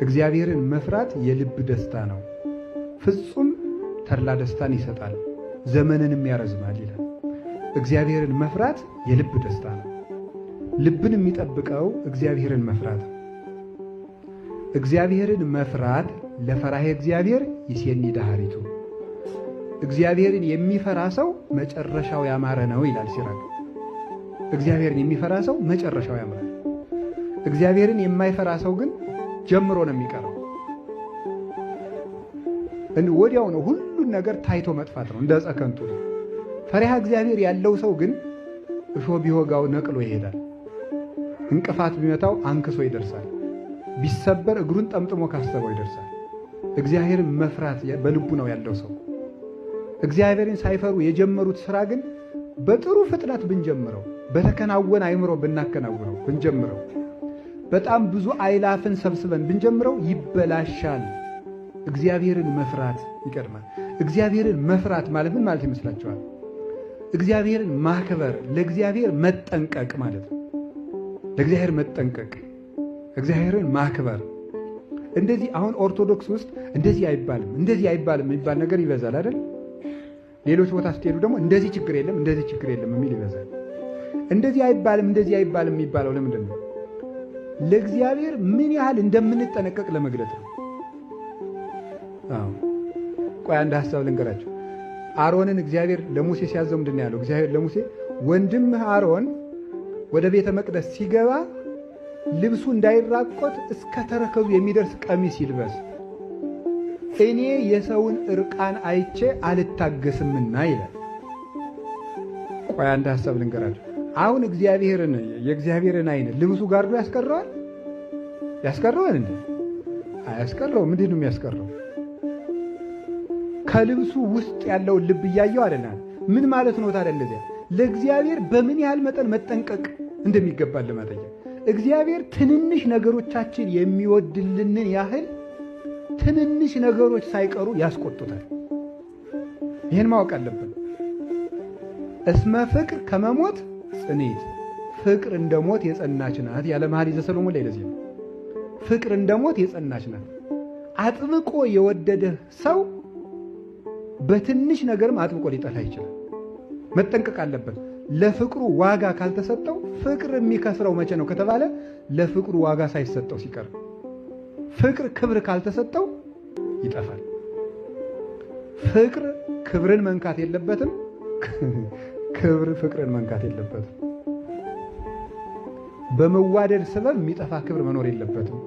እግዚአብሔርን መፍራት የልብ ደስታ ነው፣ ፍጹም ተድላ ደስታን ይሰጣል፣ ዘመንንም ያረዝማል ይላል። እግዚአብሔርን መፍራት የልብ ደስታ ነው። ልብን የሚጠብቀው እግዚአብሔርን መፍራት ነው። እግዚአብሔርን መፍራት ለፈራሄ እግዚአብሔር ይሴኒ ዳህሪቱ፣ እግዚአብሔርን የሚፈራ ሰው መጨረሻው ያማረ ነው ይላል ሲራክ። እግዚአብሔርን የሚፈራ ሰው መጨረሻው ያምራል። እግዚአብሔርን የማይፈራ ሰው ግን ጀምሮ ነው የሚቀረው። ወዲያው ነው ሁሉን ነገር ታይቶ መጥፋት ነው፣ እንደ ጸከንቱ ነው። ፈሪሃ እግዚአብሔር ያለው ሰው ግን እሾህ ቢወጋው ነቅሎ ይሄዳል፣ እንቅፋት ቢመታው አንክሶ ይደርሳል፣ ቢሰበር እግሩን ጠምጥሞ ካሰበው ይደርሳል። እግዚአብሔርን መፍራት በልቡ ነው ያለው ሰው። እግዚአብሔርን ሳይፈሩ የጀመሩት ስራ ግን በጥሩ ፍጥነት ብንጀምረው፣ በተከናወነ አይምሮ ብናከናውነው ብንጀምረው፣ በጣም ብዙ አይላፍን ሰብስበን ብንጀምረው ይበላሻል። እግዚአብሔርን መፍራት ይቀድማል። እግዚአብሔርን መፍራት ማለት ምን ማለት ይመስላችኋል? እግዚአብሔርን ማክበር፣ ለእግዚአብሔር መጠንቀቅ ማለት ነው። ለእግዚአብሔር መጠንቀቅ፣ እግዚአብሔርን ማክበር። እንደዚህ አሁን ኦርቶዶክስ ውስጥ እንደዚህ አይባልም እንደዚህ አይባልም የሚባል ነገር ይበዛል አይደል? ሌሎች ቦታ ስትሄዱ ደግሞ እንደዚህ ችግር የለም እንደዚህ ችግር የለም የሚል ይበዛል። እንደዚህ አይባልም እንደዚህ አይባልም የሚባለው ለምንድን ነው? ለእግዚአብሔር ምን ያህል እንደምንጠነቀቅ ለመግለጥ ነው። ቆይ አንድ ሐሳብ ልንገራችሁ። አሮንን እግዚአብሔር ለሙሴ ሲያዘው ምንድን ነው ያለው? እግዚአብሔር ለሙሴ ወንድምህ አሮን ወደ ቤተ መቅደስ ሲገባ ልብሱ እንዳይራቆት እስከ ተረከዙ የሚደርስ ቀሚስ ይልበስ፣ እኔ የሰውን እርቃን አይቼ አልታገስምና ይላል። ቆይ አንድ ሐሳብ ልንገራችሁ። አሁን የእግዚአብሔርን አይን ልብሱ ጋርዶ ያስቀረዋል? ያስቀረዋል እንዴ? አያስቀረው። ምንድን ነው የሚያስቀረው? ከልብሱ ውስጥ ያለውን ልብ እያየው አይደለም። ምን ማለት ነው ታዲያ? እንደዚያ ለእግዚአብሔር በምን ያህል መጠን መጠንቀቅ እንደሚገባል ለማጠየቅ። እግዚአብሔር ትንንሽ ነገሮቻችን የሚወድልንን ያህል ትንንሽ ነገሮች ሳይቀሩ ያስቆጡታል። ይህን ማወቅ አለብን። እስመ ፍቅር ከመሞት ጽኔት፣ ፍቅር እንደ ሞት የጸናች ናት ያለ መኃልየ ዘሰሎሞን ላይ ለዚህ ነው። ፍቅር እንደ ሞት የጸናች ናት። አጥብቆ የወደደ ሰው በትንሽ ነገርም አጥብቆ ሊጠላ ይችላል። መጠንቀቅ አለበት። ለፍቅሩ ዋጋ ካልተሰጠው፣ ፍቅር የሚከስረው መቼ ነው ከተባለ ለፍቅሩ ዋጋ ሳይሰጠው ሲቀር። ፍቅር ክብር ካልተሰጠው ይጠፋል። ፍቅር ክብርን መንካት የለበትም፣ ክብር ፍቅርን መንካት የለበትም። በመዋደድ ሰበብ የሚጠፋ ክብር መኖር የለበትም።